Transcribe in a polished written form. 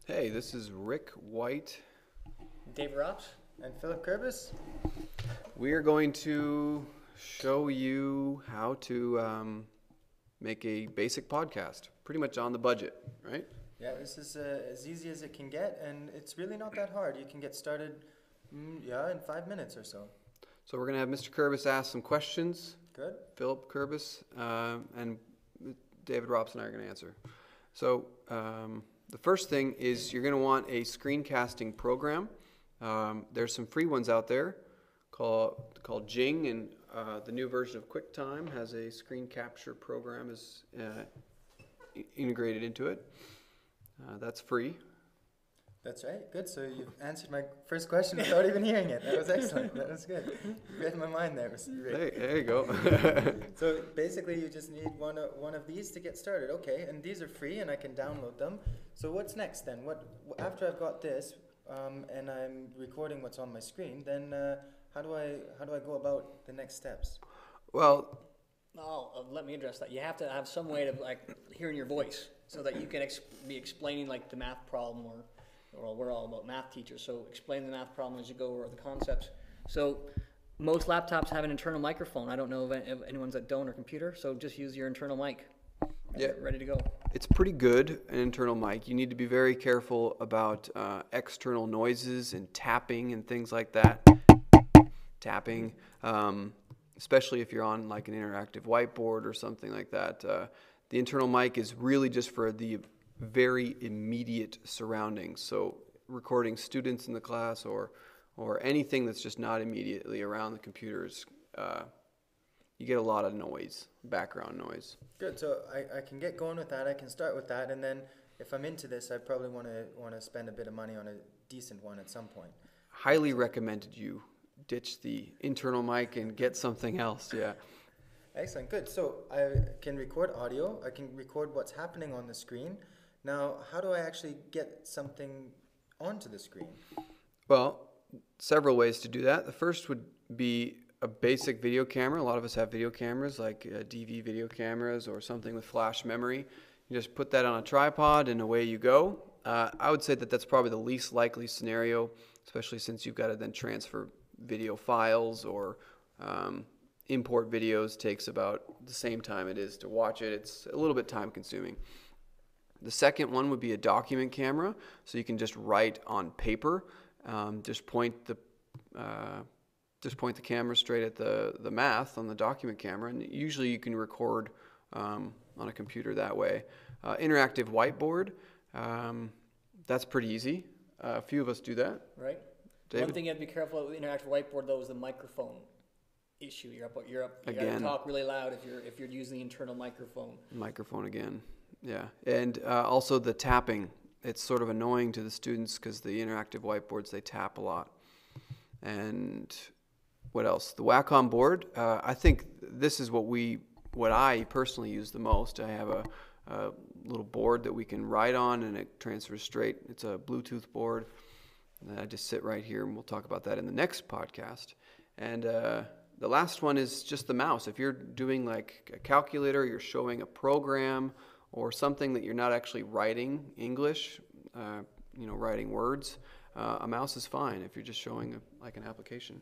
Hey, this is Rick White. Dave Rops. And Philip Kurbis. We are going to show you how to make a basic podcast, pretty much on the budget, right? Yeah, this is as easy as it can get, and it's really not that hard. You can get started, in 5 minutes or so. So we're going to have Mr. Kurbis ask some questions. Good. Philip Kurbis and David Rops and I are going to answer. So the first thing is you're going to want a screencasting program. There's some free ones out there called Jing, and the new version of QuickTime has a screen capture program is integrated into it. That's free. That's right. Good. So you've answered my first question without even hearing it. That was excellent. That was good. You read my mind there, Mr. Rick. Hey, there you go. So basically, you just need one of these to get started. Okay, and these are free, and I can download them. So what's next then? After I've got this, and I'm recording what's on my screen, then how do I go about the next steps? Well, Let me address that. You have to have some way to hearing your voice so that you can be explaining the math problem or we're all about math teachers, so explain the math problem as you go or the concepts. So most laptops have an internal microphone. I don't know of anyone's that don't or computer, so just use your internal mic. Yeah. Ready to go. It's pretty good, an internal mic. You need to be very careful about external noises and tapping and things like that. Tapping, especially if you're on an interactive whiteboard or something like that. The internal mic is really just for the very immediate surroundings. So recording students in the class or anything that's just not immediately around the computers, you get a lot of noise, background noise. Good. So I can get going with that. I can start with that, and then if I'm into this, I probably want to spend a bit of money on a decent one at some point. Highly recommended you ditch the internal mic and get something else. Yeah. Excellent. Good. So I can record audio. I can record what's happening on the screen. Now, how do I actually get something onto the screen? Well, several ways to do that. The first would be a basic video camera. A lot of us have video cameras like DV video cameras or something with flash memory. You just put that on a tripod and away you go. I would say that that's probably the least likely scenario, especially since you've got to then transfer video files or import videos. Takes about the same time it is to watch it. It's a little bit time consuming. The second one would be a document camera, so you can just write on paper. Just point the camera straight at the math on the document camera, and usually you can record on a computer that way. Interactive whiteboard, that's pretty easy. A few of us do that. Right. David? One thing you have to be careful with interactive whiteboard though is the microphone issue. You're up. You got to talk really loud if you're using the internal microphone. Microphone again. Yeah, and also the tapping. It's sort of annoying to the students because the interactive whiteboards, they tap a lot. And what else? The Wacom board. I think this is what I personally use the most. I have a little board that we can write on, and it transfers straight. It's a Bluetooth board. And I just sit right here, and we'll talk about that in the next podcast. And the last one is just the mouse. If you're doing a calculator, you're showing a program, or something that you're not actually writing English, writing words, a mouse is fine if you're just showing an application.